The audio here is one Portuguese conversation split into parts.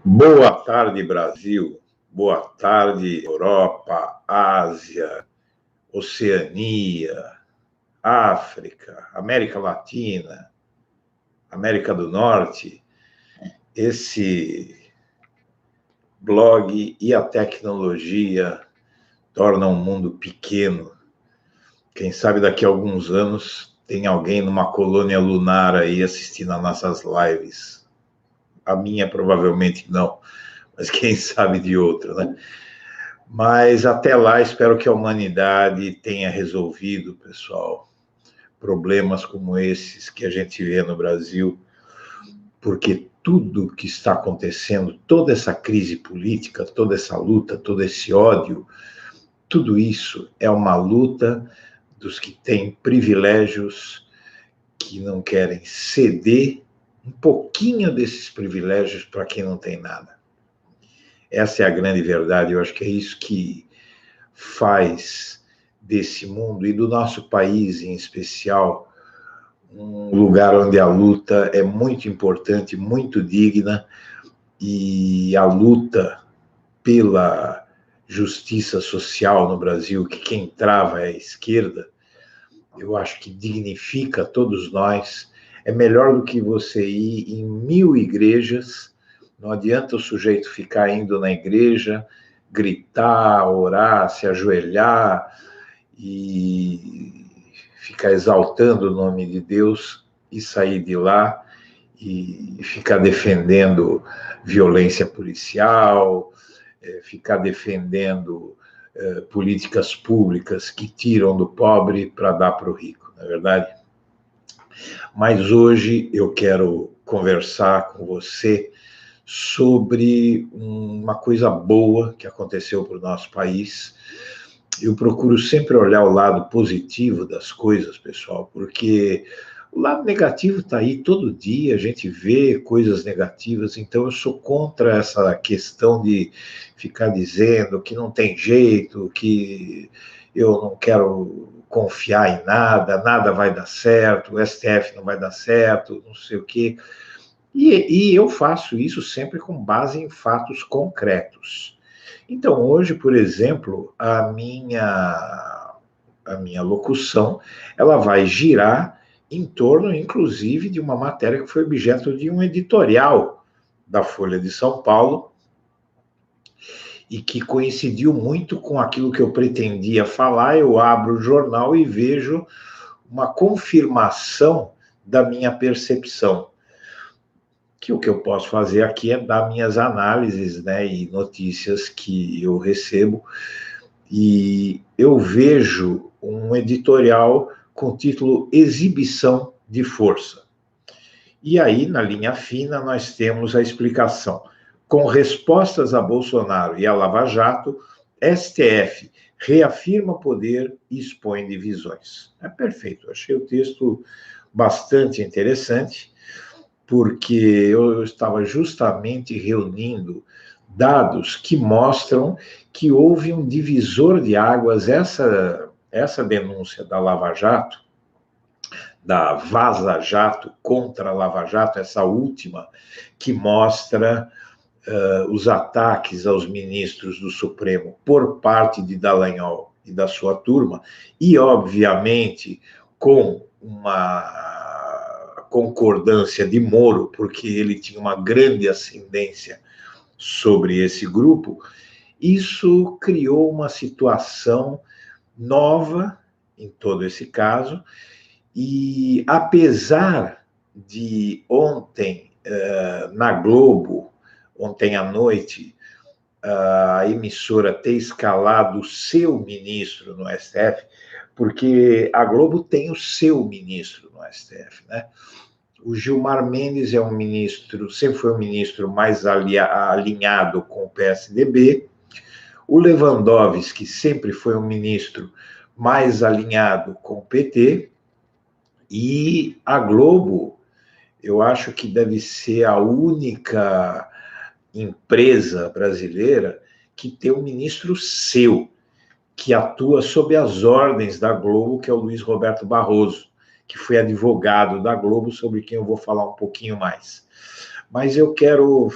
Boa tarde, Brasil. Boa tarde, Europa, Ásia, Oceania, África, América Latina, América do Norte. Esse blog e a tecnologia tornam o mundo pequeno. Quem sabe daqui a alguns anos tem alguém numa colônia lunar aí assistindo às nossas lives. A minha provavelmente não, mas quem sabe de outra, né? Mas até lá, espero que a humanidade tenha resolvido, pessoal, problemas como esses que a gente vê no Brasil, porque tudo que está acontecendo, toda essa crise política, toda essa luta, todo esse ódio, tudo isso é uma luta dos que têm privilégios, que não querem ceder um pouquinho desses privilégios para quem não tem nada. Essa é a grande verdade, eu acho que é isso que faz desse mundo e do nosso país em especial um lugar onde a luta é muito importante, muito digna, e a luta pela justiça social no Brasil, que quem trava é a esquerda, eu acho que dignifica todos nós. É melhor do que você ir em 1000 igrejas. Não adianta o sujeito ficar indo na igreja, gritar, orar, se ajoelhar e ficar exaltando o nome de Deus e sair de lá e ficar defendendo violência policial, ficar defendendo políticas públicas que tiram do pobre para dar para o rico, não é verdade? Mas hoje eu quero conversar com você sobre uma coisa boa que aconteceu para o nosso país. Eu procuro sempre olhar o lado positivo das coisas, pessoal, porque o lado negativo está aí todo dia, a gente vê coisas negativas, então eu sou contra essa questão de ficar dizendo que não tem jeito, que eu não quero confiar em nada, nada vai dar certo, o STF não vai dar certo, não sei o quê. E eu faço isso sempre com base em fatos concretos. Então, hoje, por exemplo, a minha locução, ela vai girar em torno, inclusive, de uma matéria que foi objeto de um editorial da Folha de São Paulo e que coincidiu muito com aquilo que eu pretendia falar. Eu abro o jornal e vejo uma confirmação da minha percepção. Que o que eu posso fazer aqui é dar minhas análises, né, e notícias que eu recebo, e eu vejo um editorial com o título Exibição de Força. E aí, na linha fina, nós temos a explicação. Com respostas a Bolsonaro e a Lava Jato, STF reafirma poder e expõe divisões. É perfeito, eu achei o texto bastante interessante, porque eu estava justamente reunindo dados que mostram que houve um divisor de águas. Essa denúncia da Lava Jato, da Vaza Jato contra a Lava Jato, essa última, que mostra os ataques aos ministros do Supremo por parte de Dallagnol e da sua turma, e, obviamente, com uma concordância de Moro, porque ele tinha uma grande ascendência sobre esse grupo. Isso criou uma situação nova em todo esse caso, e apesar de ontem, na Globo, ontem à noite, a emissora ter escalado o seu ministro no STF, porque a Globo tem o seu ministro no STF, né? O Gilmar Mendes é um ministro, sempre foi um ministro mais alinhado com o PSDB. O Lewandowski sempre foi um ministro mais alinhado com o PT. E a Globo, eu acho que deve ser a única empresa brasileira que tem um ministro seu, que atua sob as ordens da Globo, que é o Luiz Roberto Barroso, que foi advogado da Globo, sobre quem eu vou falar um pouquinho mais. Mas eu quero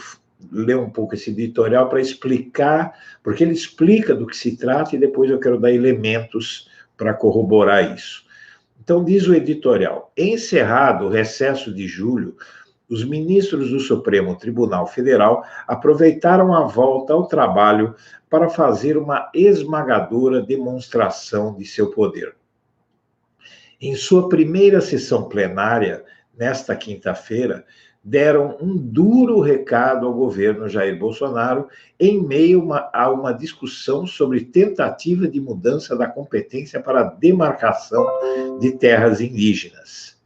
ler um pouco esse editorial para explicar, porque ele explica do que se trata e depois eu quero dar elementos para corroborar isso. Então, diz o editorial: encerrado o recesso de julho, os ministros do Supremo Tribunal Federal aproveitaram a volta ao trabalho para fazer uma esmagadora demonstração de seu poder. Em sua primeira sessão plenária, nesta quinta-feira, deram um duro recado ao governo Jair Bolsonaro em meio a uma discussão sobre tentativa de mudança da competência para a demarcação de terras indígenas.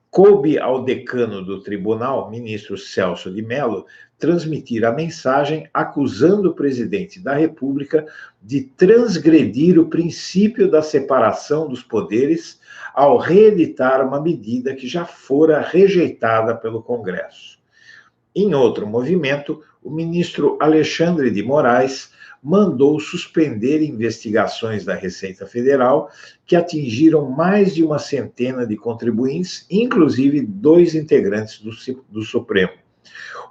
Coube ao decano do tribunal, ministro Celso de Mello, transmitir a mensagem acusando o presidente da República de transgredir o princípio da separação dos poderes ao reeditar uma medida que já fora rejeitada pelo Congresso. Em outro movimento, o ministro Alexandre de Moraes mandou suspender investigações da Receita Federal que atingiram mais de uma centena de contribuintes, inclusive 2 integrantes do Supremo.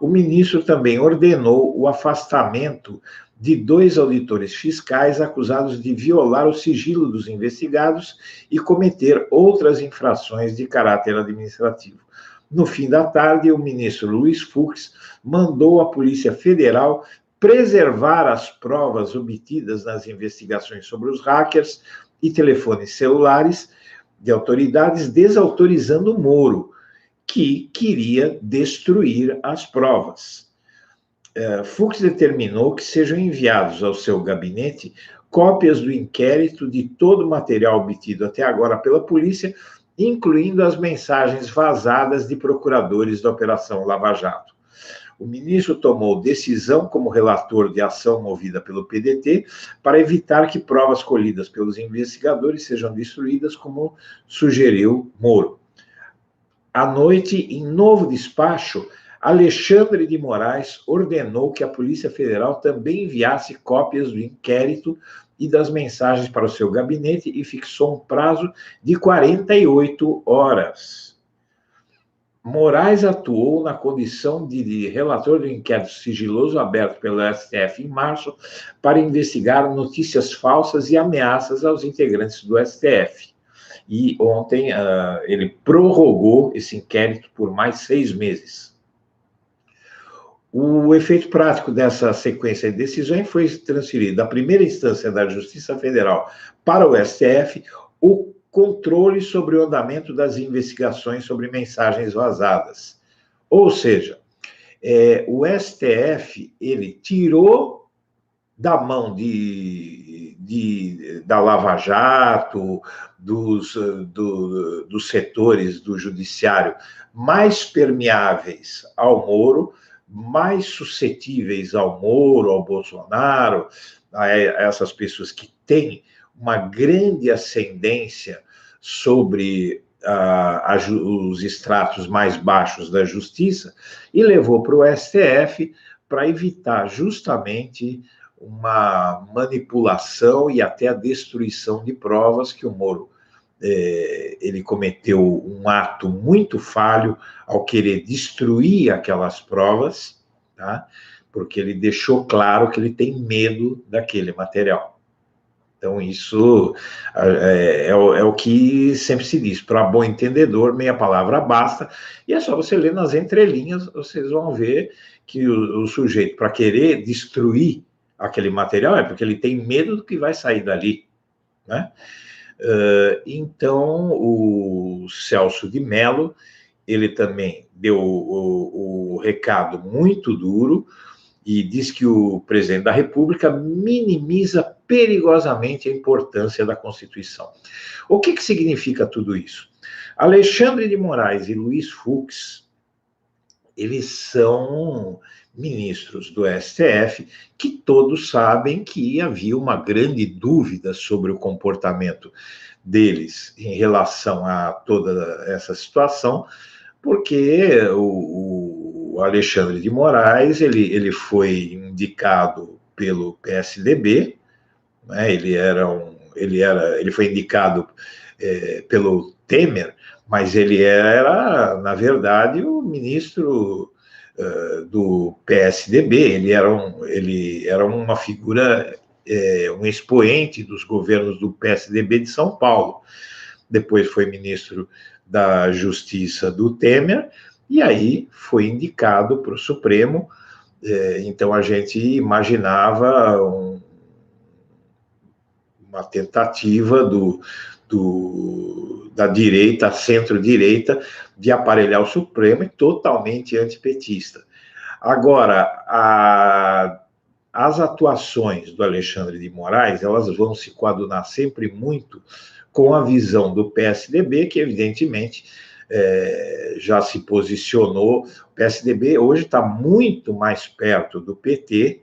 O ministro também ordenou o afastamento de 2 auditores fiscais acusados de violar o sigilo dos investigados e cometer outras infrações de caráter administrativo. No fim da tarde, o ministro Luiz Fux mandou a Polícia Federal preservar as provas obtidas nas investigações sobre os hackers e telefones celulares de autoridades, desautorizando Moro, que queria destruir as provas. Fux determinou que sejam enviados ao seu gabinete cópias do inquérito de todo o material obtido até agora pela polícia, incluindo as mensagens vazadas de procuradores da Operação Lava Jato. O ministro tomou decisão como relator de ação movida pelo PDT para evitar que provas colhidas pelos investigadores sejam destruídas, como sugeriu Moro. À noite, em novo despacho, Alexandre de Moraes ordenou que a Polícia Federal também enviasse cópias do inquérito e das mensagens para o seu gabinete e fixou um prazo de 48 horas. Moraes atuou na condição de relator do inquérito sigiloso aberto pelo STF em março para investigar notícias falsas e ameaças aos integrantes do STF. E ontem ele prorrogou esse inquérito por mais 6 meses. O efeito prático dessa sequência de decisões foi transferir da primeira instância da Justiça Federal para o STF o controle sobre o andamento das investigações sobre mensagens vazadas. Ou seja, o STF, ele tirou da mão da Lava Jato, dos setores do judiciário mais permeáveis ao Moro, mais suscetíveis ao Moro, ao Bolsonaro, a essas pessoas que têm uma grande ascendência sobre os estratos mais baixos da justiça, e levou para o STF para evitar justamente uma manipulação e até a destruição de provas que o Moro ele cometeu um ato muito falho ao querer destruir aquelas provas, tá? Porque ele deixou claro que ele tem medo daquele material. Então, isso é o que sempre se diz: para bom entendedor, meia palavra basta, e é só você ler nas entrelinhas, vocês vão ver que o sujeito, para querer destruir aquele material, é porque ele tem medo do que vai sair dali, né? Então, o Celso de Mello, ele também deu o recado muito duro e diz que o presidente da República minimiza perigosamente a importância da Constituição. O que significa tudo isso? Alexandre de Moraes e Luiz Fux, eles são ministros do STF que todos sabem que havia uma grande dúvida sobre o comportamento deles em relação a toda essa situação, porque o Alexandre de Moraes, ele foi indicado pelo PSDB, né? Ele foi indicado pelo Temer, mas ele era, na verdade, o ministro do PSDB, ele era uma figura, um expoente dos governos do PSDB de São Paulo. Depois foi ministro da Justiça do Temer, e aí foi indicado para o Supremo. Então a gente imaginava uma tentativa da direita, centro-direita, de aparelhar o Supremo, e totalmente antipetista. Agora, as atuações do Alexandre de Moraes, elas vão se coadunar sempre muito com a visão do PSDB, que evidentemente já se posicionou. O PSDB hoje está muito mais perto do PT,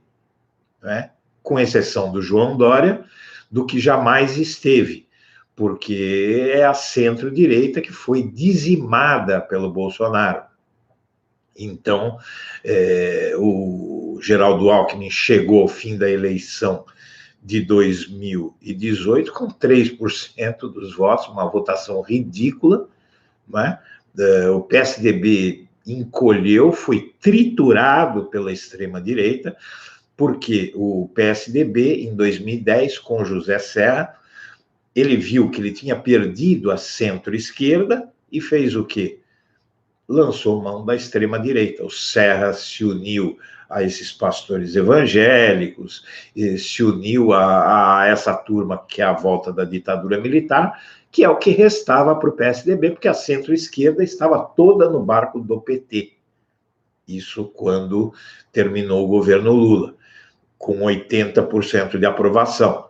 né, com exceção do João Dória, do que jamais esteve, porque é a centro-direita que foi dizimada pelo Bolsonaro. Então, o Geraldo Alckmin chegou ao fim da eleição de 2018 com 3% dos votos, uma votação ridícula, né? O PSDB encolheu, foi triturado pela extrema-direita, porque o PSDB, em 2010, com José Serra, ele viu que ele tinha perdido a centro-esquerda e fez o quê? Lançou mão da extrema-direita. O Serra se uniu a esses pastores evangélicos, se uniu a essa turma que é a volta da ditadura militar, que é o que restava para o PSDB, porque a centro-esquerda estava toda no barco do PT. Isso quando terminou o governo Lula, com 80% de aprovação.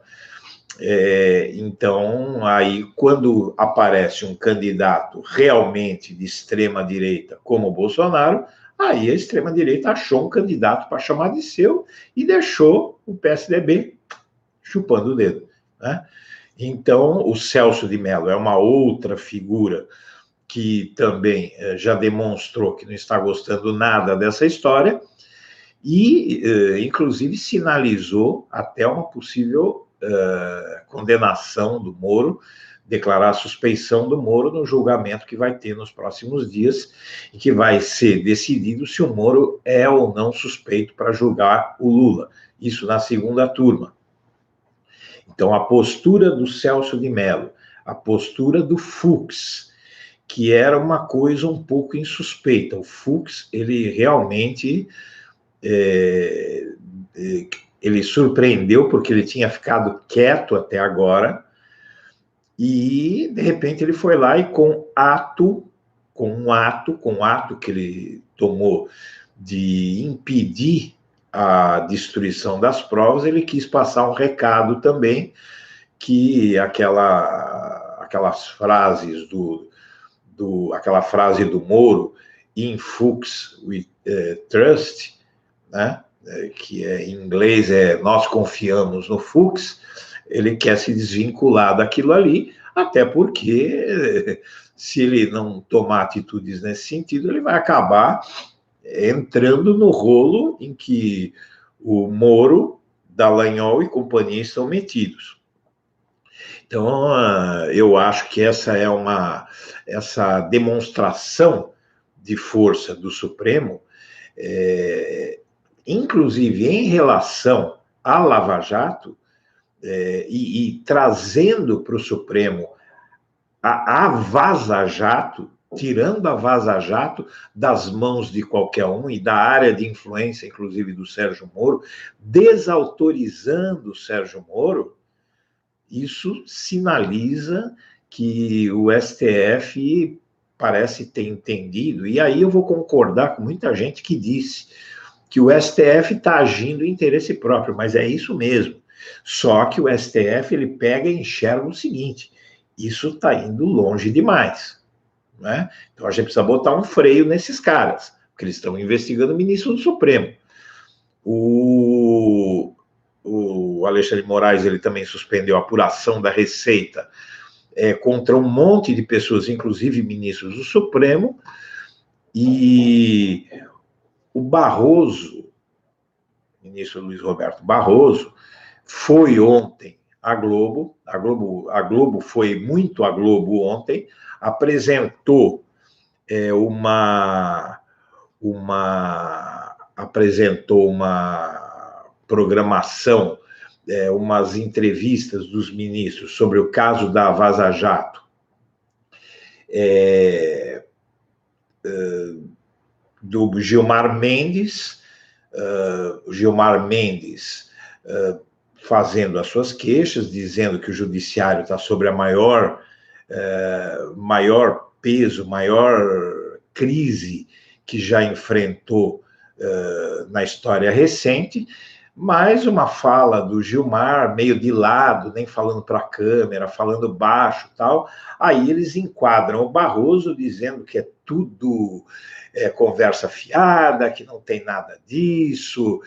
Então, aí, quando aparece um candidato realmente de extrema-direita como o Bolsonaro, aí a extrema-direita achou um candidato para chamar de seu e deixou o PSDB chupando o dedo, né? Então, o Celso de Mello é uma outra figura que também já demonstrou que não está gostando nada dessa história e, inclusive, sinalizou até uma possível condenação do Moro, declarar a suspeição do Moro no julgamento que vai ter nos próximos dias e que vai ser decidido se o Moro é ou não suspeito para julgar o Lula. Isso na segunda turma. Então, a postura do Celso de Mello, a postura do Fux, que era uma coisa um pouco insuspeita. O Fux, ele realmente ele surpreendeu porque ele tinha ficado quieto até agora e, de repente, ele foi lá e com um ato que ele tomou de impedir a destruição das provas, ele quis passar um recado também, que aquelas frases aquela frase do Moro, in Fux we trust, né? Que em inglês nós confiamos no Fux, ele quer se desvincular daquilo ali, até porque se ele não tomar atitudes nesse sentido, ele vai acabar entrando no rolo em que o Moro, Dallagnol e companhia estão metidos. Então, eu acho que essa demonstração de força do Supremo, inclusive em relação à Lava Jato, e trazendo para o Supremo a Vaza Jato, tirando a Vaza Jato das mãos de qualquer um e da área de influência, inclusive do Sérgio Moro, desautorizando o Sérgio Moro, isso sinaliza que o STF parece ter entendido, e aí eu vou concordar com muita gente que disse que o STF está agindo em interesse próprio, mas é isso mesmo. Só que o STF ele pega e enxerga o seguinte: isso está indo longe demais, né? Então a gente precisa botar um freio nesses caras, porque eles estão investigando o ministro do Supremo. O Alexandre de Moraes ele também suspendeu a apuração da Receita contra um monte de pessoas, inclusive ministros do Supremo, e o Barroso, ministro Luiz Roberto Barroso, foi ontem à Globo, a Globo foi muito à Globo ontem, apresentou apresentou uma programação, umas entrevistas dos ministros sobre o caso da Vaza Jato, do Gilmar Mendes, fazendo as suas queixas, dizendo que o judiciário está sobre a maior peso, maior crise que já enfrentou na história recente, mas uma fala do Gilmar meio de lado, nem falando para a câmera, falando baixo, tal. Aí eles enquadram o Barroso dizendo que é tudo conversa fiada, que não tem nada disso,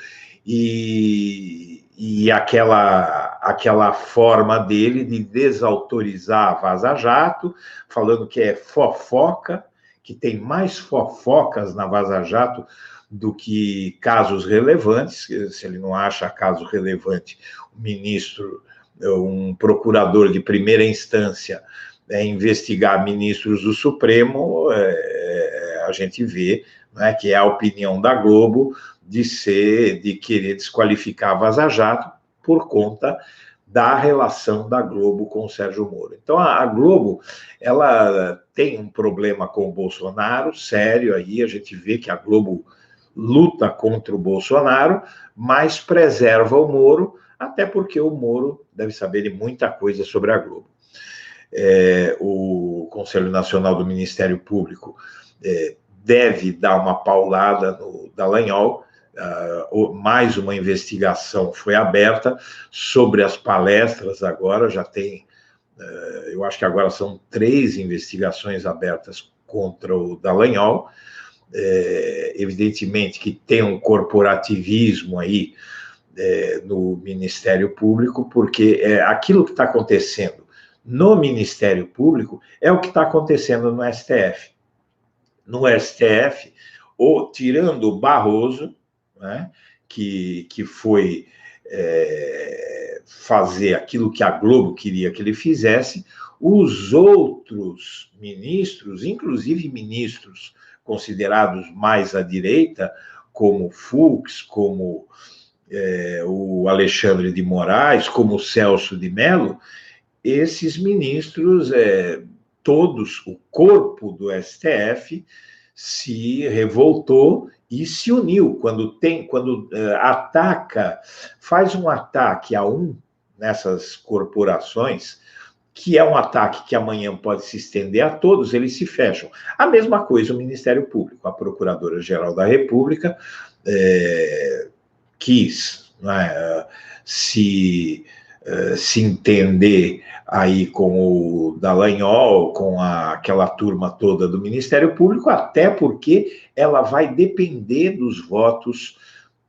e aquela forma dele de desautorizar a Vaza Jato, falando que é fofoca, que tem mais fofocas na Vaza Jato do que casos relevantes. Se ele não acha caso relevante, o ministro, um procurador de primeira instância, investigar ministros do Supremo, a gente vê, né, que é a opinião da Globo de querer desqualificar a Vaza Jato por conta da relação da Globo com o Sérgio Moro. Então, a Globo, ela tem um problema com o Bolsonaro, sério, aí a gente vê que a Globo luta contra o Bolsonaro, mas preserva o Moro, até porque o Moro deve saber de muita coisa sobre a Globo. O Conselho Nacional do Ministério Público deve dar uma paulada no Dallagnol. Mais uma investigação foi aberta sobre as palestras agora, já tem, eu acho que agora são 3 investigações abertas contra o Dallagnol. Evidentemente que tem um corporativismo aí no Ministério Público, porque aquilo que está acontecendo no Ministério Público é o que está acontecendo no STF. No STF, tirando o Barroso, né, que foi fazer aquilo que a Globo queria que ele fizesse, os outros ministros, inclusive ministros considerados mais à direita, como Fux, como o Alexandre de Moraes, como o Celso de Mello, esses ministros, todos, o corpo do STF, se revoltou e se uniu quando ataca, faz um ataque a nessas corporações, que é um ataque que amanhã pode se estender a todos, eles se fecham. A mesma coisa o Ministério Público, a Procuradora-Geral da República quis, né, se entender aí com o Dallagnol, com aquela turma toda do Ministério Público, até porque ela vai depender dos votos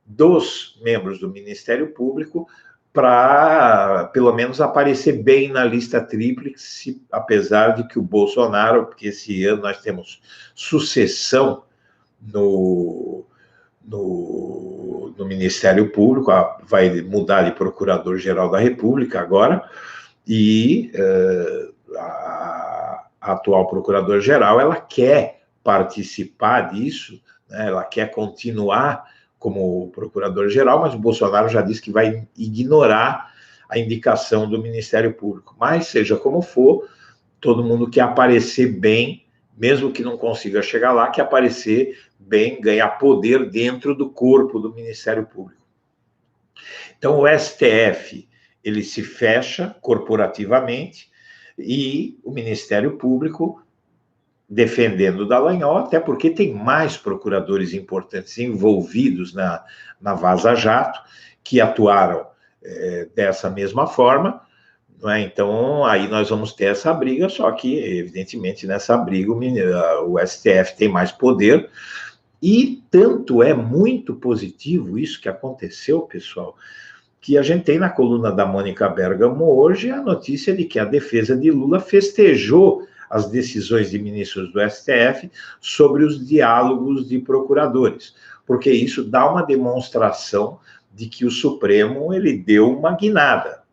dos membros do Ministério Público para, pelo menos, aparecer bem na lista tríplice, apesar de que o Bolsonaro, porque esse ano nós temos sucessão no Ministério Público, vai mudar de Procurador-Geral da República agora, e a atual Procuradora-Geral, ela quer participar disso, né? Ela quer continuar como Procurador-Geral, mas o Bolsonaro já disse que vai ignorar a indicação do Ministério Público. Mas, seja como for, todo mundo quer aparecer bem, mesmo que não consiga chegar lá, quer aparecer bem, ganhar poder dentro do corpo do Ministério Público. Então, o STF, ele se fecha corporativamente e o Ministério Público defendendo o Dallagnol, até porque tem mais procuradores importantes envolvidos na Vaza Jato, que atuaram dessa mesma forma, não é? Então, aí nós vamos ter essa briga, só que, evidentemente, nessa briga o STF tem mais poder, e tanto é muito positivo isso que aconteceu, pessoal, que a gente tem na coluna da Mônica Bergamo hoje a notícia de que a defesa de Lula festejou as decisões de ministros do STF sobre os diálogos de procuradores, porque isso dá uma demonstração de que o Supremo, ele deu uma guinada.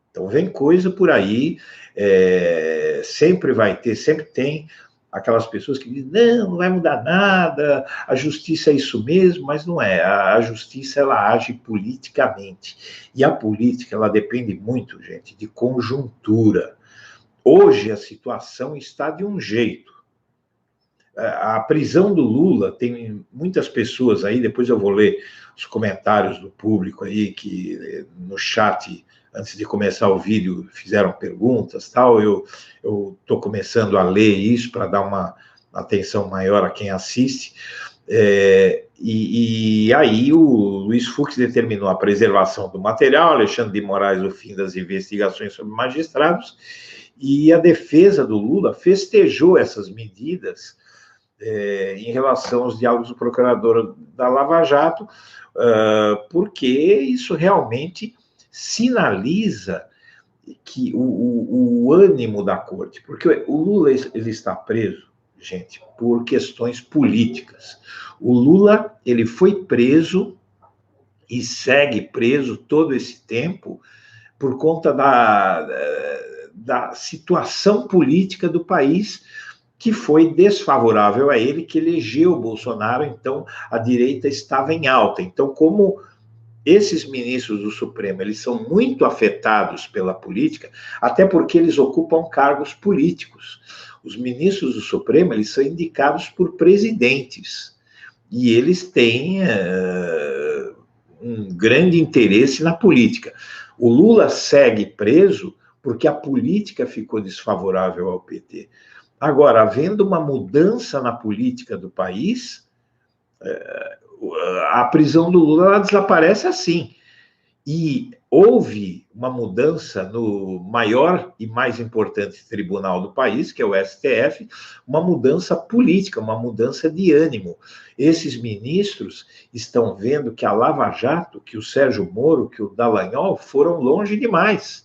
Então, vem coisa por aí, sempre vai ter, sempre tem aquelas pessoas que dizem, não, não vai mudar nada, a justiça é isso mesmo, mas não é. A justiça, ela age politicamente. E a política, ela depende muito, gente, de conjuntura. Hoje, a situação está de um jeito. A prisão do Lula, tem muitas pessoas aí, depois eu vou ler os comentários do público aí, que no chat, antes de começar o vídeo, fizeram perguntas, tal. Eu estou começando a ler isso para dar uma atenção maior a quem assiste. E aí o Luiz Fux determinou a preservação do material, Alexandre de Moraes o fim das investigações sobre magistrados, e a defesa do Lula festejou essas medidas em relação aos diálogos do procurador da Lava Jato, porque isso realmente sinaliza que o ânimo da corte, porque o Lula ele está preso, gente, por questões políticas. O Lula ele foi preso e segue preso todo esse tempo por conta da situação política do país, que foi desfavorável a ele, que elegeu o Bolsonaro. Então a direita estava em alta. Então, como esses ministros do Supremo, eles são muito afetados pela política, até porque eles ocupam cargos políticos. Os ministros do Supremo, eles são indicados por presidentes, e eles têm um grande interesse na política. O Lula segue preso porque a política ficou desfavorável ao PT. Agora, havendo uma mudança na política do país, a prisão do Lula ela desaparece assim. E houve uma mudança no maior e mais importante tribunal do país, que é o STF, uma mudança política, uma mudança de ânimo. Esses ministros estão vendo que a Lava Jato, que o Sérgio Moro, que o Dallagnol foram longe demais.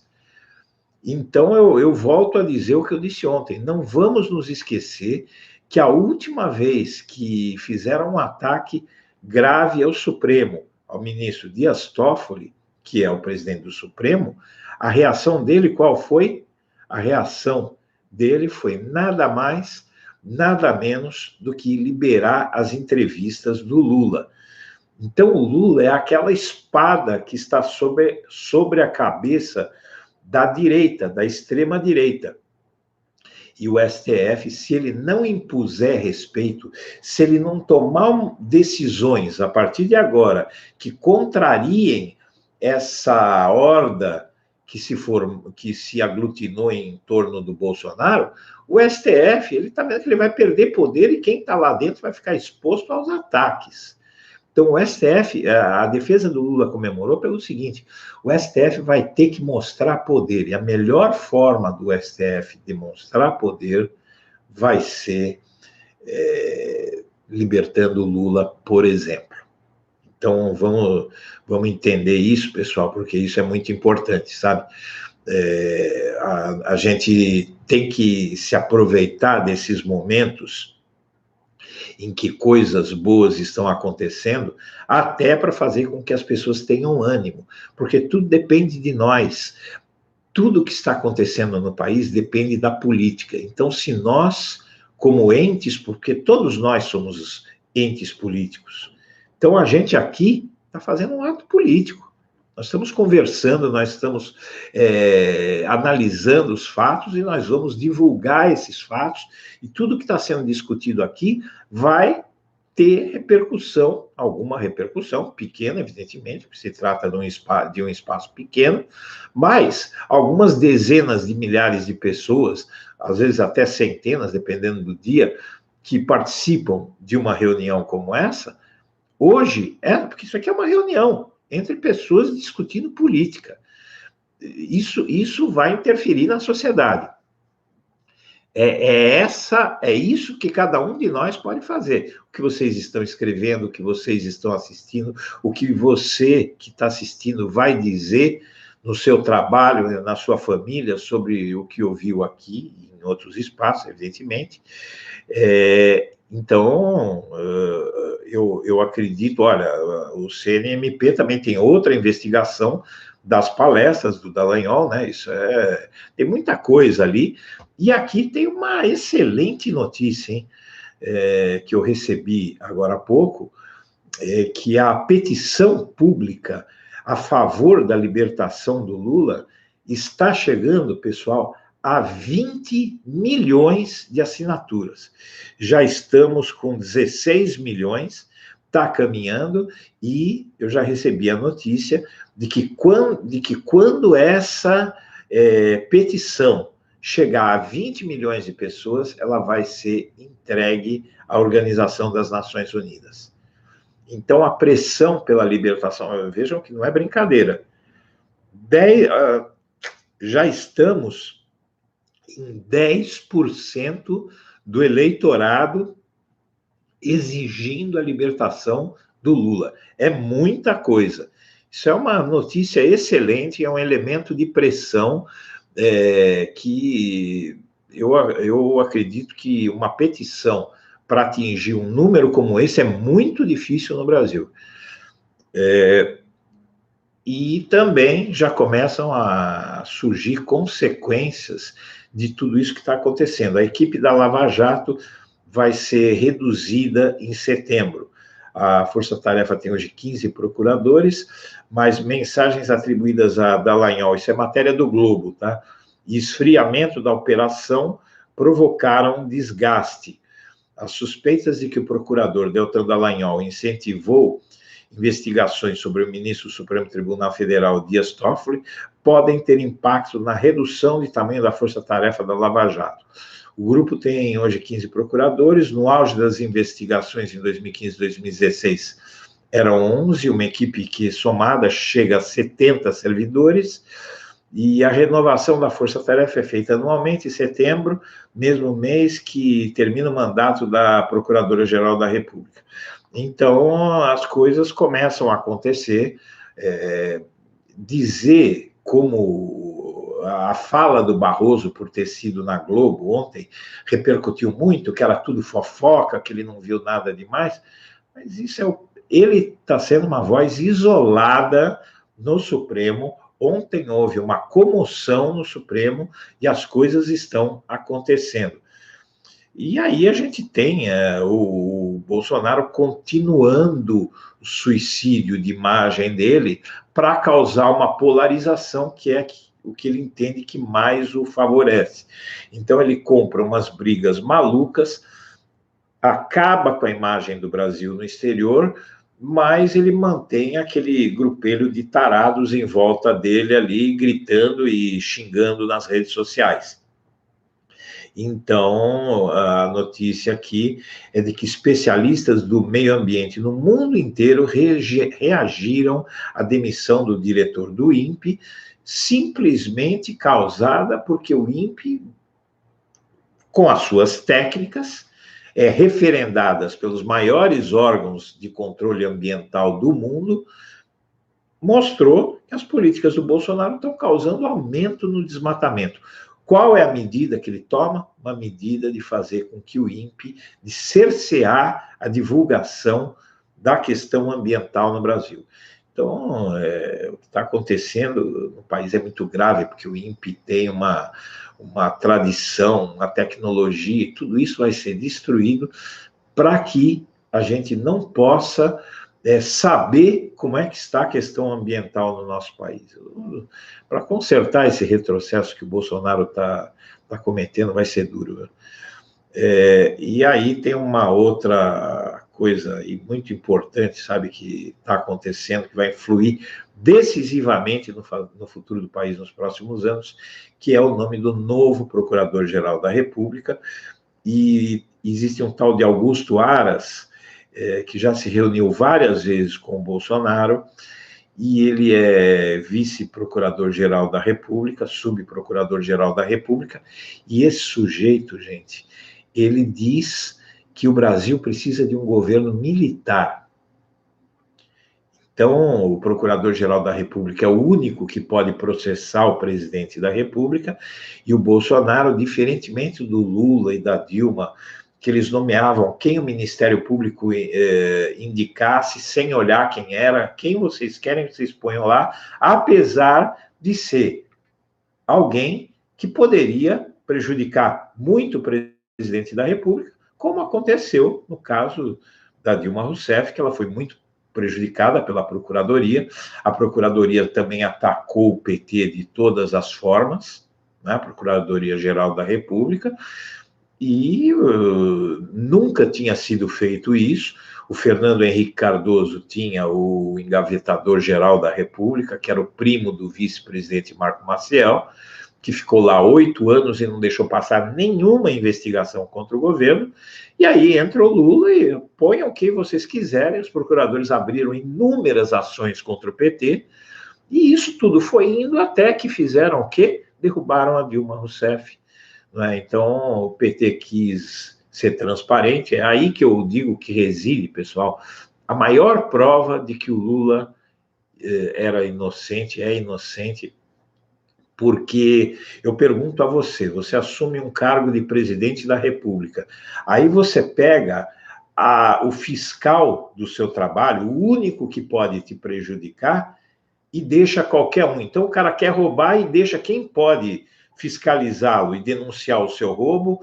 Então, eu volto a dizer o que eu disse ontem, não vamos nos esquecer que a última vez que fizeram um ataque grave ao Supremo, ao ministro Dias Toffoli, que é o presidente do Supremo, a reação dele qual foi? A reação dele foi nada mais, nada menos do que liberar as entrevistas do Lula. Então, o Lula é aquela espada que está sobre a cabeça da direita, da extrema-direita. E o STF, se ele não impuser respeito, se ele não tomar decisões a partir de agora que contrariem essa horda que se aglutinou em torno do Bolsonaro, o STF, ele está vendo que ele vai perder poder e quem está lá dentro vai ficar exposto aos ataques. Então, o STF, a defesa do Lula comemorou pelo seguinte: o STF vai ter que mostrar poder, e a melhor forma do STF demonstrar poder vai ser libertando o Lula, por exemplo. Então, vamos entender isso, pessoal, porque isso é muito importante, sabe? A gente tem que se aproveitar desses momentos em que coisas boas estão acontecendo, até para fazer com que as pessoas tenham ânimo, porque tudo depende de nós. Tudo que está acontecendo no país depende da política. Então, se nós, como entes, porque todos nós somos entes políticos, então a gente aqui está fazendo um ato político. Nós estamos conversando, nós estamos analisando os fatos e nós vamos divulgar esses fatos, e tudo que está sendo discutido aqui vai ter repercussão, alguma repercussão, pequena, evidentemente, porque se trata de um espaço pequeno, mas algumas dezenas de milhares de pessoas, às vezes até centenas, dependendo do dia, que participam de uma reunião como essa, hoje, porque isso aqui é uma reunião entre pessoas discutindo política. Isso vai interferir na sociedade. É isso que cada um de nós pode fazer. O que vocês estão escrevendo, o que vocês estão assistindo, o que você que está assistindo vai dizer no seu trabalho, na sua família, sobre o que ouviu aqui, em outros espaços, evidentemente. Então, eu acredito, olha, o CNMP também tem outra investigação das palestras do Dallagnol, né? Tem muita coisa ali. E aqui tem uma excelente notícia, hein? Que eu recebi agora há pouco, que a petição pública a favor da libertação do Lula está chegando, pessoal, a 20 milhões de assinaturas. Já estamos com 16 milhões, está caminhando, e eu já recebi a notícia de que quando essa petição chegar a 20 milhões de pessoas, ela vai ser entregue à Organização das Nações Unidas. Então, a pressão pela libertação, vejam que não é brincadeira. Já estamos em 10% do eleitorado exigindo a libertação do Lula. É muita coisa. Isso é uma notícia excelente, é um elemento de pressão que eu acredito que uma petição para atingir um número como esse é muito difícil no Brasil. E também já começam a surgir consequências de tudo isso que está acontecendo. A equipe da Lava Jato vai ser reduzida em setembro. A Força Tarefa tem hoje 15 procuradores, mas mensagens atribuídas a Dallagnol, isso é matéria do Globo, tá? E esfriamento da operação provocaram desgaste. As suspeitas de que o procurador Deltan Dallagnol incentivou investigações sobre o ministro do Supremo Tribunal Federal, Dias Toffoli, podem ter impacto na redução de tamanho da força-tarefa da Lava Jato. O grupo tem hoje 15 procuradores, no auge das investigações em 2015 e 2016 eram 11, uma equipe que somada chega a 70 servidores, e a renovação da força-tarefa é feita anualmente em setembro, mesmo mês que termina o mandato da Procuradora-Geral da República. Então, as coisas começam a acontecer. Dizer como a fala do Barroso, por ter sido na Globo ontem, repercutiu muito, que era tudo fofoca, que ele não viu nada demais, mas isso ele está sendo uma voz isolada no Supremo. Ontem houve uma comoção no Supremo e as coisas estão acontecendo. E aí a gente tem o Bolsonaro continuando o suicídio de imagem dele para causar uma polarização, que é o que ele entende que mais o favorece. Então ele compra umas brigas malucas, acaba com a imagem do Brasil no exterior, mas ele mantém aquele grupelho de tarados em volta dele ali, gritando e xingando nas redes sociais. Então, a notícia aqui é de que especialistas do meio ambiente no mundo inteiro reagiram à demissão do diretor do INPE, simplesmente causada porque o INPE, com as suas técnicas, referendadas pelos maiores órgãos de controle ambiental do mundo, mostrou que as políticas do Bolsonaro estão causando aumento no desmatamento. Qual é a medida que ele toma? Uma medida de fazer com que o INPE, de cercear a divulgação da questão ambiental no Brasil. Então, o que está acontecendo no país é muito grave, porque o INPE tem uma tradição, uma tecnologia, e tudo isso vai ser destruído para que a gente não possa saber como é que está a questão ambiental no nosso país. Para consertar esse retrocesso que o Bolsonaro está cometendo, vai ser duro. E aí tem uma outra coisa muito importante, sabe, que está acontecendo, que vai influir decisivamente no futuro do país nos próximos anos, que é o nome do novo Procurador-Geral da República. E existe um tal de Augusto Aras, que já se reuniu várias vezes com o Bolsonaro, e ele é vice-procurador-geral da República, subprocurador-geral da República, e esse sujeito, gente, ele diz que o Brasil precisa de um governo militar. Então, o Procurador-Geral da República é o único que pode processar o presidente da República, e o Bolsonaro, diferentemente do Lula e da Dilma, que eles nomeavam quem o Ministério Público indicasse, sem olhar quem era, quem vocês querem, vocês ponham lá, apesar de ser alguém que poderia prejudicar muito o presidente da República, como aconteceu no caso da Dilma Rousseff, que ela foi muito prejudicada pela Procuradoria. A Procuradoria também atacou o PT de todas as formas, né? A Procuradoria-Geral da República, e nunca tinha sido feito isso. O Fernando Henrique Cardoso tinha o engavetador-geral da República, que era o primo do vice-presidente Marco Maciel, que ficou lá 8 anos e não deixou passar nenhuma investigação contra o governo. E aí entra o Lula e ponham o que vocês quiserem. Os procuradores abriram inúmeras ações contra o PT, e isso tudo foi indo até que fizeram o quê? Derrubaram a Dilma Rousseff. Né? Então, o PT quis ser transparente. É aí que eu digo que reside, pessoal, a maior prova de que o Lula era inocente, é inocente, porque eu pergunto a você, você assume um cargo de presidente da República, aí você pega o fiscal do seu trabalho, o único que pode te prejudicar, e deixa qualquer um. Então, o cara quer roubar e deixa quem pode fiscalizá-lo e denunciar o seu roubo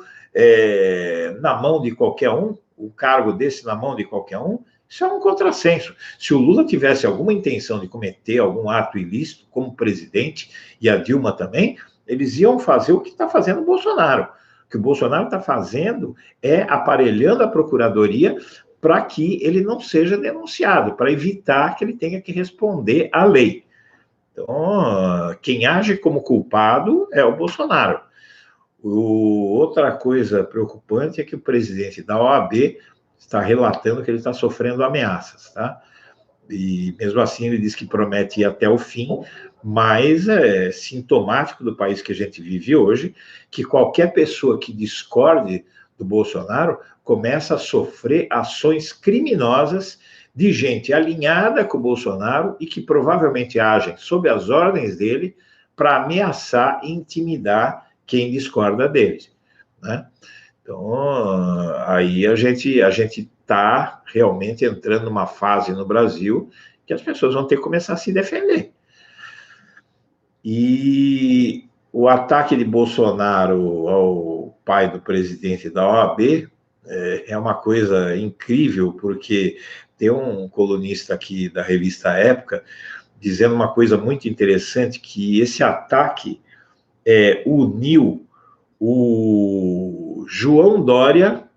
na mão de qualquer um, o cargo desse na mão de qualquer um. Isso é um contrassenso. Se o Lula tivesse alguma intenção de cometer algum ato ilícito, como presidente, e a Dilma também, eles iam fazer o que está fazendo o Bolsonaro. O que o Bolsonaro está fazendo é aparelhando a Procuradoria para que ele não seja denunciado, para evitar que ele tenha que responder à lei. Então, quem age como culpado é o Bolsonaro. Outra coisa preocupante é que o presidente da OAB está relatando que ele está sofrendo ameaças, tá? E mesmo assim ele diz que promete ir até o fim, mas é sintomático do país que a gente vive hoje, que qualquer pessoa que discorde do Bolsonaro começa a sofrer ações criminosas de gente alinhada com o Bolsonaro e que provavelmente agem sob as ordens dele para ameaçar e intimidar quem discorda deles, né? Então, aí a gente está realmente entrando numa fase no Brasil que as pessoas vão ter que começar a se defender. E o ataque de Bolsonaro ao pai do presidente da OAB é uma coisa incrível, porque tem um colunista aqui da revista Época dizendo uma coisa muito interessante, que esse ataque uniu o João Dória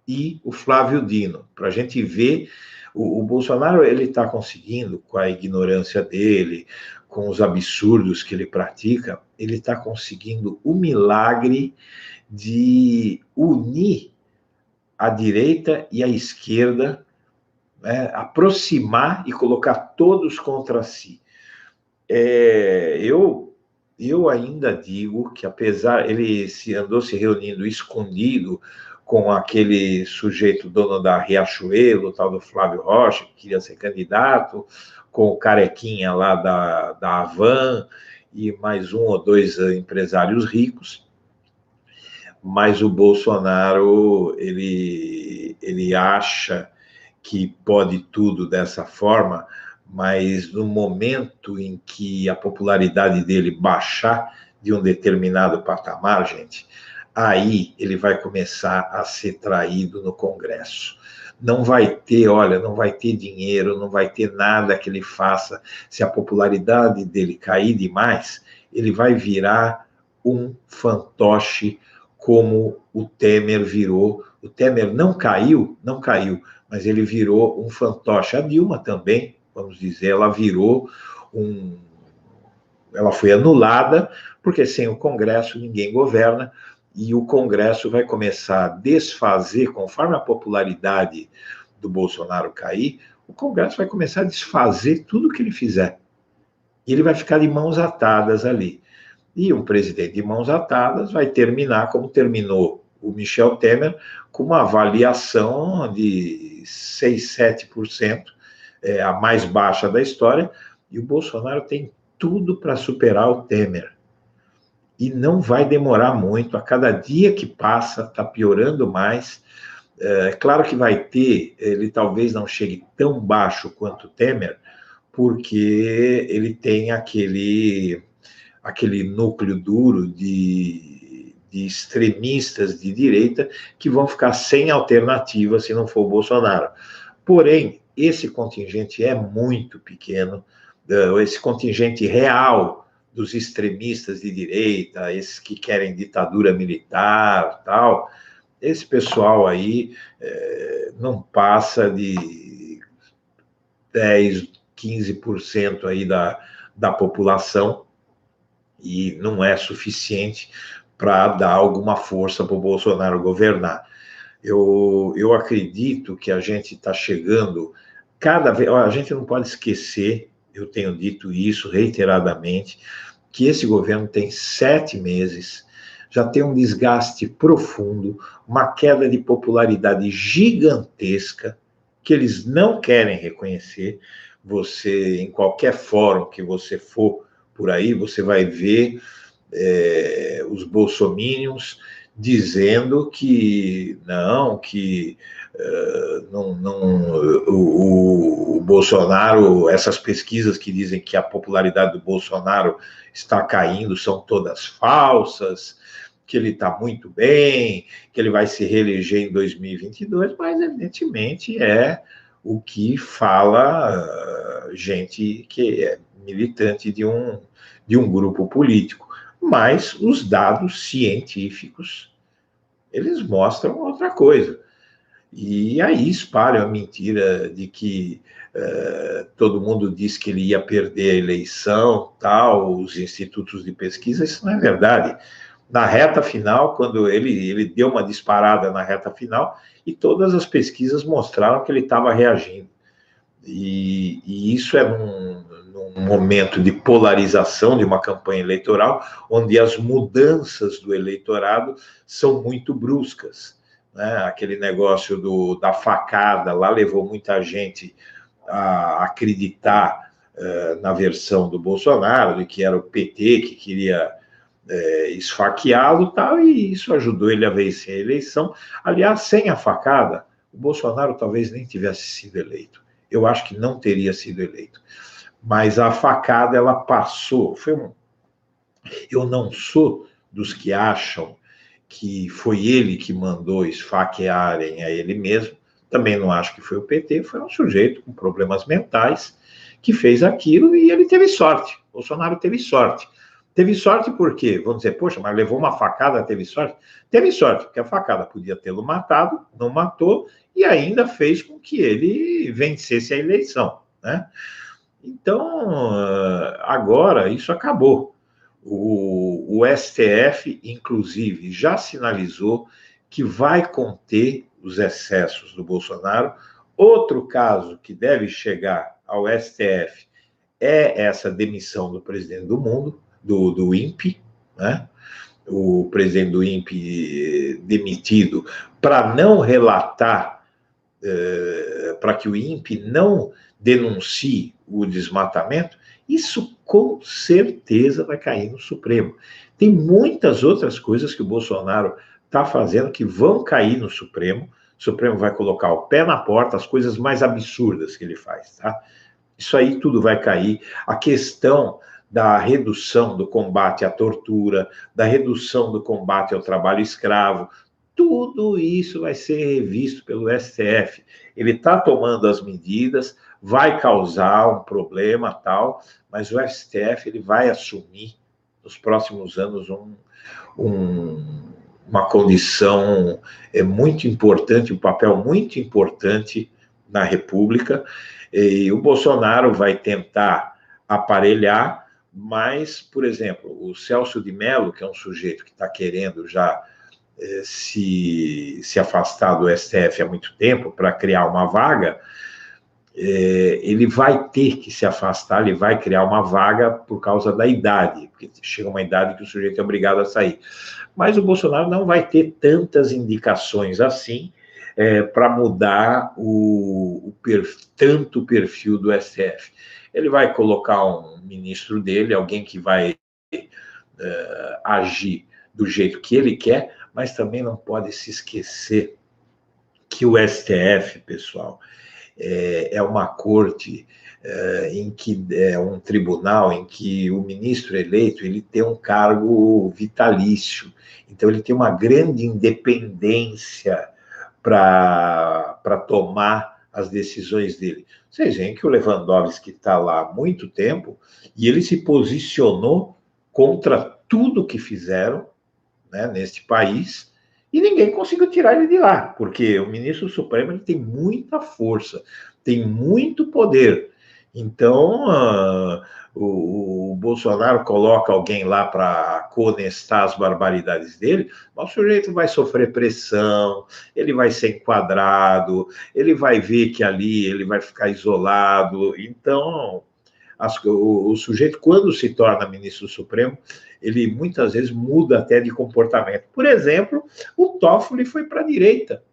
e o Flávio Dino, para a gente ver o Bolsonaro, ele está conseguindo, com a ignorância dele, com os absurdos que ele pratica, ele está conseguindo o milagre de unir a direita e a esquerda, né, aproximar e colocar todos contra si. Eu ainda digo que, apesar, ele andou se reunindo escondido com aquele sujeito dono da Riachuelo, o tal do Flávio Rocha, que queria ser candidato, com o carequinha lá da Havan, e mais um ou dois empresários ricos. Mas o Bolsonaro, ele acha que pode tudo dessa forma, mas no momento em que a popularidade dele baixar de um determinado patamar, gente, aí ele vai começar a ser traído no Congresso. Não vai ter, olha, não vai ter dinheiro, não vai ter nada que ele faça. Se a popularidade dele cair demais, ele vai virar um fantoche como o Temer virou. O Temer não caiu, mas ele virou um fantoche. A Dilma também, vamos dizer, ela virou ela foi anulada, porque sem o Congresso ninguém governa, e o Congresso vai começar a desfazer, conforme a popularidade do Bolsonaro cair, o Congresso vai começar a desfazer tudo que ele fizer. E ele vai ficar de mãos atadas ali. E um presidente de mãos atadas vai terminar como terminou o Michel Temer, com uma avaliação de 6, 7%, a mais baixa da história, e o Bolsonaro tem tudo para superar o Temer. e não vai demorar muito. A cada dia que passa, está piorando mais. É claro que vai ter, ele talvez não chegue tão baixo quanto o Temer, porque ele tem aquele núcleo duro de extremistas de direita que vão ficar sem alternativa se não for o Bolsonaro. Porém, esse contingente é muito pequeno, esse contingente real dos extremistas de direita, esses que querem ditadura militar, tal, esse pessoal aí não passa de 10, 15% aí da população, e não é suficiente para dar alguma força para o Bolsonaro governar. Eu acredito que a gente está chegando cada vez. A gente não pode esquecer, eu tenho dito isso reiteradamente, que esse governo tem 7 meses, já tem um desgaste profundo, uma queda de popularidade gigantesca, que eles não querem reconhecer. Você, em qualquer fórum que você for por aí, você vai ver os bolsominions dizendo que não, o Bolsonaro, essas pesquisas que dizem que a popularidade do Bolsonaro está caindo são todas falsas, que ele está muito bem, que ele vai se reeleger em 2022, mas evidentemente é o que fala gente que é militante de um grupo político. Mas os dados científicos, eles mostram outra coisa. E aí espalham a mentira de que todo mundo disse que ele ia perder a eleição, tal, os institutos de pesquisa, isso não é verdade. Na reta final, quando ele deu uma disparada na reta final, e todas as pesquisas mostraram que ele estava reagindo. E isso é num momento de polarização de uma campanha eleitoral, onde as mudanças do eleitorado são muito bruscas, né? Aquele negócio da facada lá levou muita gente a acreditar na versão do Bolsonaro, de que era o PT que queria esfaqueá-lo, tal, e isso ajudou ele a vencer a eleição. Aliás, sem a facada, o Bolsonaro talvez nem tivesse sido eleito. Eu acho que não teria sido eleito. Mas a facada, ela passou. Eu não sou dos que acham que foi ele que mandou esfaquearem a ele mesmo. Também não acho que foi o PT, foi um sujeito com problemas mentais que fez aquilo e ele teve sorte. Bolsonaro teve sorte. Teve sorte por quê? Vamos dizer, poxa, mas levou uma facada, teve sorte? Teve sorte, porque a facada podia tê-lo matado, não matou, e ainda fez com que ele vencesse a eleição, né? Então, agora isso acabou. O STF, inclusive, já sinalizou que vai conter os excessos do Bolsonaro. Outro caso que deve chegar ao STF é essa demissão do presidente do INPE, né? O presidente do INPE demitido para não relatar, para que o INPE não denuncie o desmatamento. Isso com certeza vai cair no Supremo. Tem muitas outras coisas que o Bolsonaro está fazendo que vão cair no Supremo. O Supremo vai colocar o pé na porta, as coisas mais absurdas que ele faz, tá? Isso aí tudo vai cair. A questão da redução do combate à tortura, da redução do combate ao trabalho escravo, tudo isso vai ser revisto pelo STF. Ele está tomando as medidas, vai causar um problema, tal, mas o STF ele vai assumir nos próximos anos uma condição muito importante, um papel muito importante na República. E o Bolsonaro vai tentar aparelhar, mas, por exemplo, o Celso de Mello, que é um sujeito que está querendo já se afastar do STF há muito tempo para criar uma vaga, ele vai ter que se afastar, ele vai criar uma vaga por causa da idade, porque chega uma idade que o sujeito é obrigado a sair. Mas o Bolsonaro não vai ter tantas indicações assim para mudar tanto o perfil do STF. Ele vai colocar um ministro dele, alguém que vai agir do jeito que ele quer, mas também não pode se esquecer que o STF, pessoal, é uma corte em que é um tribunal em que o ministro eleito ele tem um cargo vitalício, então ele tem uma grande independência para tomar as decisões dele. Vocês veem que o Lewandowski está lá há muito tempo e ele se posicionou contra tudo que fizeram, né, neste país, e ninguém conseguiu tirar ele de lá, porque o ministro Supremo ele tem muita força, tem muito poder. Então, o Bolsonaro coloca alguém lá para conestar as barbaridades dele, mas o sujeito vai sofrer pressão, ele vai ser enquadrado, ele vai ver que ali ele vai ficar isolado. Então, o sujeito, quando se torna ministro Supremo, ele muitas vezes muda até de comportamento. Por exemplo, o Toffoli foi para a direita.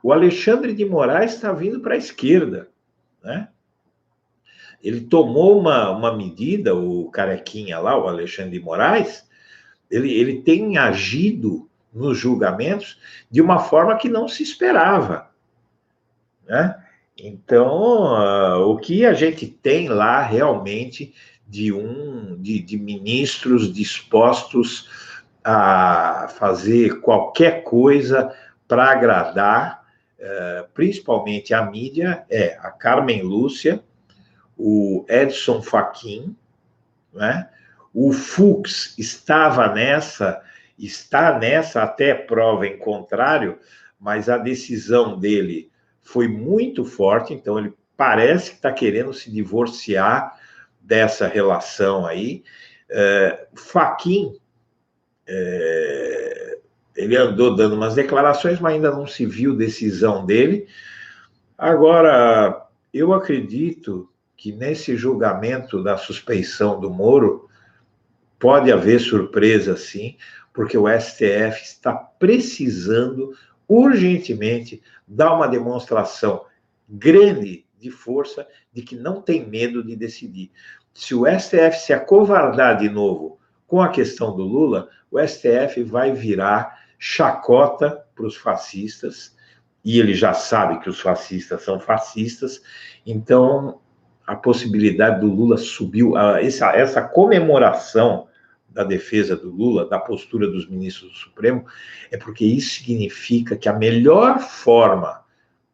O Alexandre de Moraes está vindo para a esquerda, né? Ele tomou uma medida, o carequinha lá, o Alexandre de Moraes, ele tem agido nos julgamentos de uma forma que não se esperava, né? Então, o que a gente tem lá realmente de ministros dispostos a fazer qualquer coisa para agradar, principalmente a mídia, é a Carmen Lúcia, o Edson Fachin, né? O Fux está nessa até prova em contrário, mas a decisão dele foi muito forte, então ele parece que está querendo se divorciar dessa relação aí. Fachin, ele andou dando umas declarações, mas ainda não se viu decisão dele. Agora, eu acredito que nesse julgamento da suspeição do Moro pode haver surpresa, sim, porque o STF está precisando urgentemente dar uma demonstração grande de força de que não tem medo de decidir. Se o STF se acovardar de novo com a questão do Lula, o STF vai virar chacota para os fascistas, e ele já sabe que os fascistas são fascistas, então a possibilidade do Lula subiu, essa comemoração da defesa do Lula, da postura dos ministros do Supremo, é porque isso significa que a melhor forma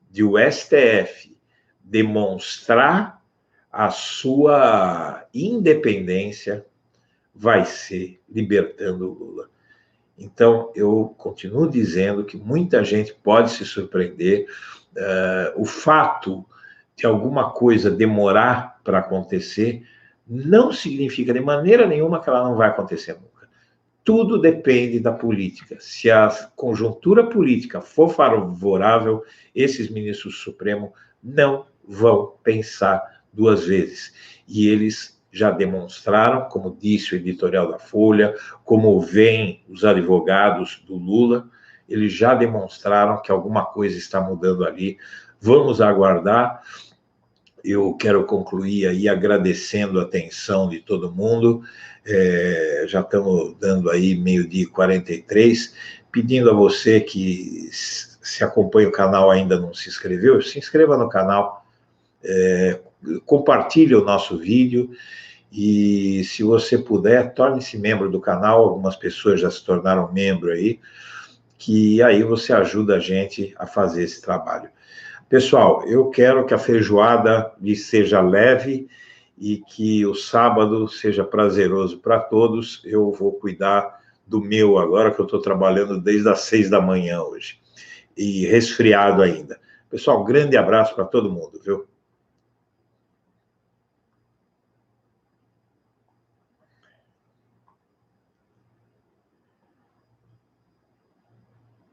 de o STF demonstrar a sua independência vai ser libertando o Lula. Então, eu continuo dizendo que muita gente pode se surpreender. O fato de alguma coisa demorar para acontecer não significa de maneira nenhuma que ela não vai acontecer nunca. Tudo depende da política. Se a conjuntura política for favorável, esses ministros do Supremo não vão pensar duas vezes. E eles já demonstraram, como disse o editorial da Folha, como vêm os advogados do Lula, eles já demonstraram que alguma coisa está mudando ali. Vamos aguardar. Eu quero concluir aí agradecendo a atenção de todo mundo. Já estamos dando aí 12h43, pedindo a você que se acompanha o canal ainda não se inscreveu, se inscreva no canal, compartilhe o nosso vídeo e, se você puder, torne-se membro do canal. Algumas pessoas já se tornaram membro aí, que aí você ajuda a gente a fazer esse trabalho. Pessoal, eu quero que a feijoada lhe seja leve e que o sábado seja prazeroso para todos. Eu vou cuidar do meu agora, que eu estou trabalhando desde as 6 da manhã hoje, e resfriado ainda. Pessoal, um grande abraço para todo mundo, viu?